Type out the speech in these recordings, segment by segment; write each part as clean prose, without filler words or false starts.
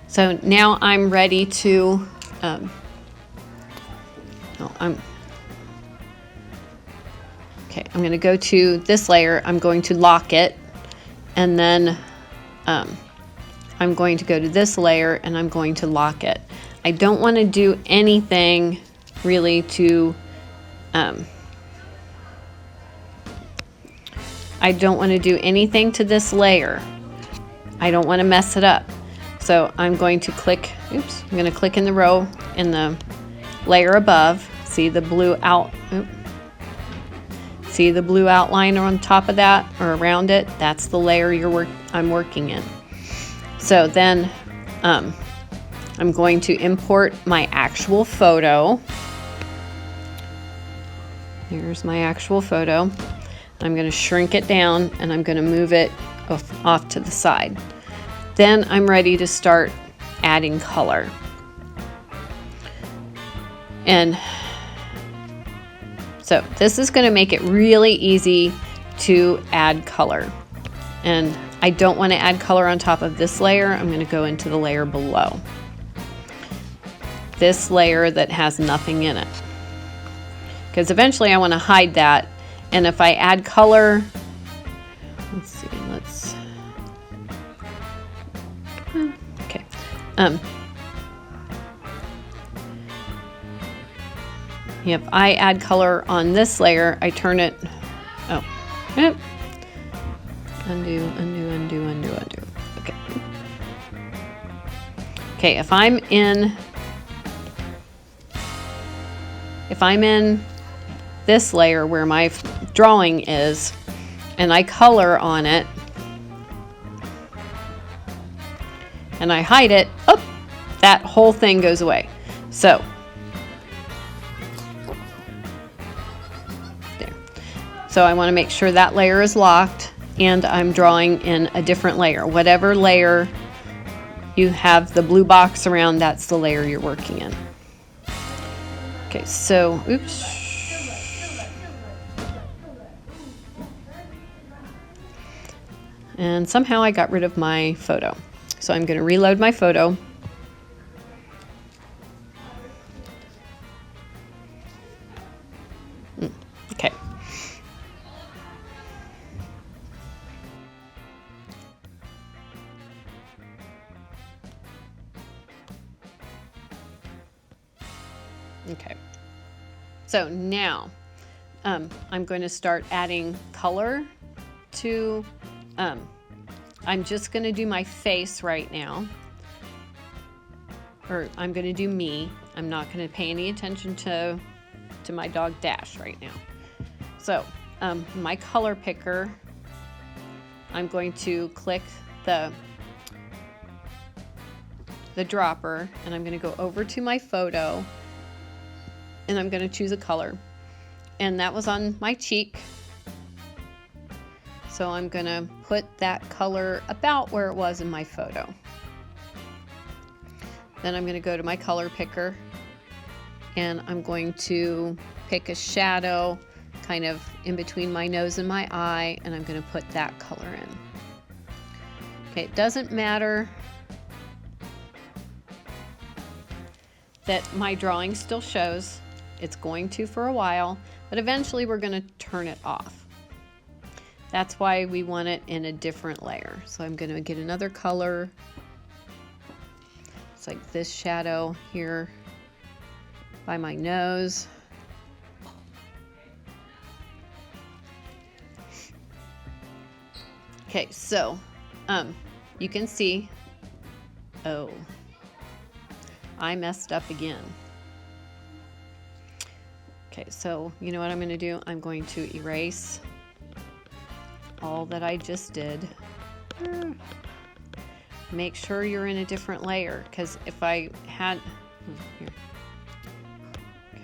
So now I'm ready to, I'm going to go to this layer. I'm going to lock it, and then I'm going to go to this layer and I'm going to lock it. I don't want to do anything really to, I don't want to do anything to this layer. I don't want to mess it up. So I'm going to click, I'm going to click in the row in the layer above. See the blue see the blue outline on top of that or around it? That's the layer I'm working in. So then I'm going to import my actual photo. Here's my actual photo. I'm going to shrink it down and I'm going to move it off to the side. Then I'm ready to start adding color. And so this is going to make it really easy to add color. And I don't want to add color on top of this layer. I'm going to go into the layer below. This layer that has nothing in it. Because eventually I want to hide that. And if I add color, let's see, okay. If I add color on this layer, I turn it, undo. Okay. Okay, if I'm in this layer where my drawing is, and I color on it, and I hide it, that whole thing goes away. So, there. So I want to make sure that layer is locked, and I'm drawing in a different layer. Whatever layer you have the blue box around, that's the layer you're working in. Okay, so, and somehow I got rid of my photo. So I'm going to reload my photo. Okay. Okay. So now I'm going to start adding color to, I'm just going to do my face right now. Or I'm going to do me. I'm not going to pay any attention to my dog Dash right now. So my color picker, I'm going to click the dropper, and I'm going to go over to my photo, and I'm going to choose a color. And that was on my cheek. So I'm going to put that color about where it was in my photo. Then I'm going to go to my color picker, and I'm going to pick a shadow kind of in between my nose and my eye, and I'm going to put that color in. Okay, it doesn't matter that my drawing still shows. It's going to for a while, but eventually we're going to turn it off. That's why we want it in a different layer. So I'm going to get another color. It's like this shadow here by my nose. Okay, so you can see, oh, I messed up again. Okay, so you know what I'm going to do? I'm going to erase all that I just did. Make sure you're in a different layer, because if I had, here. Okay.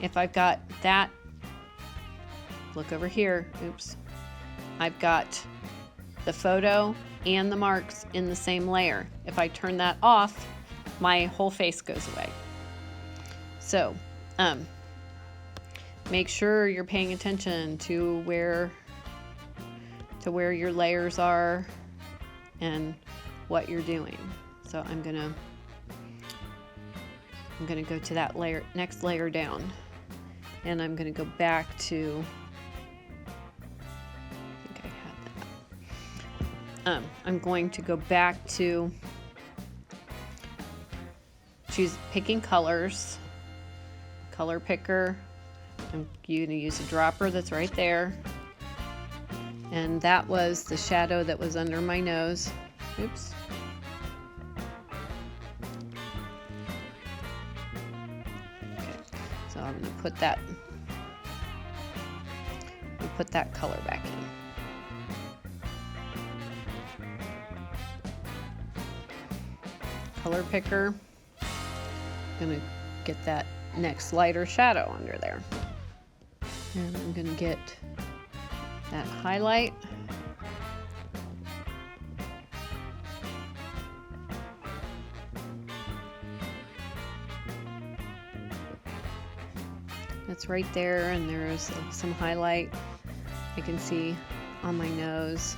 If I've got that, look over here, oops, I've got the photo and the marks in the same layer. If I turn that off, my whole face goes away. So, make sure you're paying attention to where your layers are and what you're doing. So I'm gonna go to that layer, next layer down, and I'm gonna go back to, I think I had that. I'm going to go back to picking colors, color picker. I'm going to use a dropper that's right there. And that was the shadow that was under my nose. Oops. Okay, so I'm going to put that color back in. Color picker. I'm going to get that next lighter shadow under there. And I'm going to get that highlight. That's right there, and there's some highlight I can see on my nose.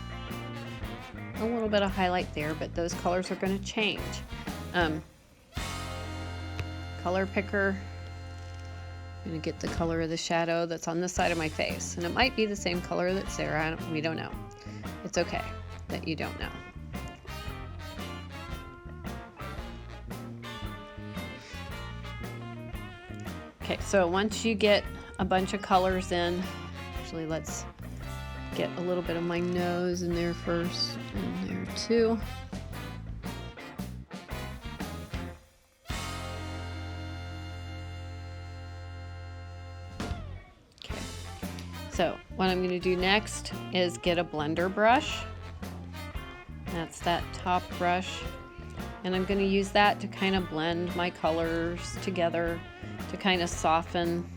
A little bit of highlight there, but those colors are going to change. Color picker. I'm going to get the color of the shadow that's on this side of my face. And it might be the same color that's there. We don't know. It's okay that you don't know. Okay, so once you get a bunch of colors in, actually let's get a little bit of my nose in there first, and there too. So what I'm going to do next is get a blender brush. That's that top brush. And I'm going to use that to kind of blend my colors together, to kind of soften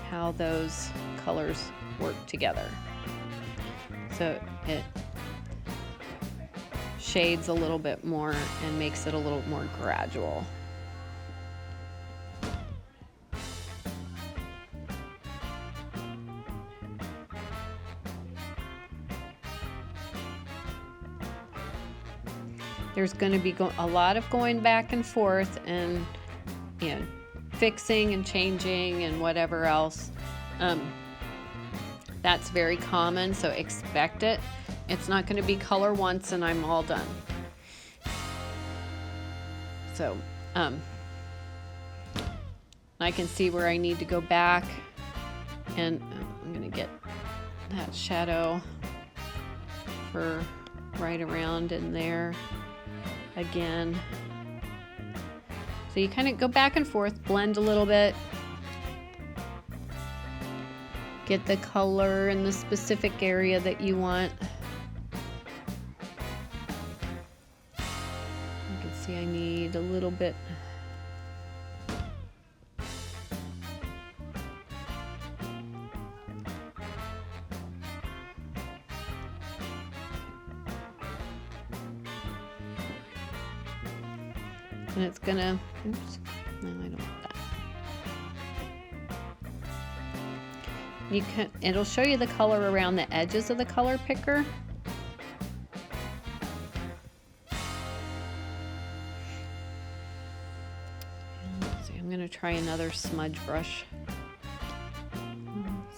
how those colors work together. So it shades a little bit more and makes it a little more gradual. There's going to be a lot of going back and forth and, you know, fixing and changing and whatever else. That's very common, so expect it. It's not going to be color once and I'm all done. So I can see where I need to go back, and I'm going to get that shadow for right around in there again. So you kind of go back and forth, blend a little bit, get the color in the specific area that you want. You can see I need a little bit. And it's gonna, oops, no, I don't want that. You can, it'll show you the color around the edges of the color picker. Let's see, I'm gonna try another smudge brush.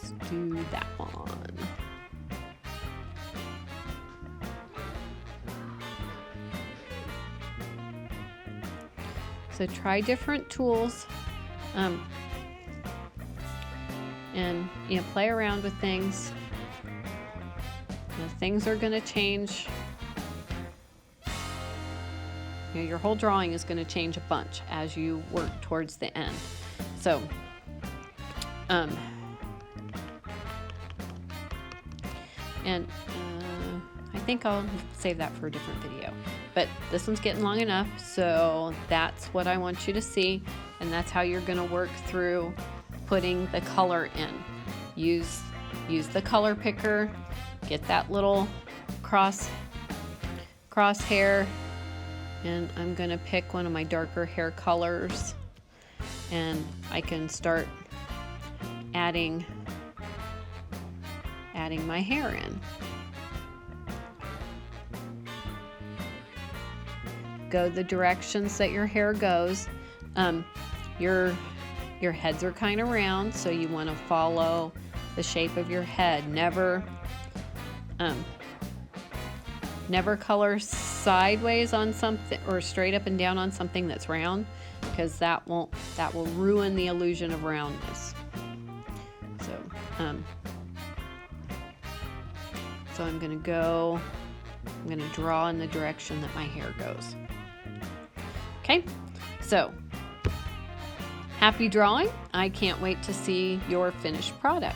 Let's do that one. So try different tools, and you know, play around with things. You know, things are going to change. You know, your whole drawing is going to change a bunch as you work towards the end. So, and I think I'll save that for a different video. But this one's getting long enough, so that's what I want you to see, and that's how you're going to work through putting the color in. Use the color picker, get that little crosshair, and I'm going to pick one of my darker hair colors, and I can start adding my hair in. go the directions that your hair goes. Your heads are kind of round, so you want to follow the shape of your head. Never color sideways on something or straight up and down on something that's round, because that will ruin the illusion of roundness. So I'm going to draw in the direction that my hair goes. Okay, so happy drawing. I can't wait to see your finished product.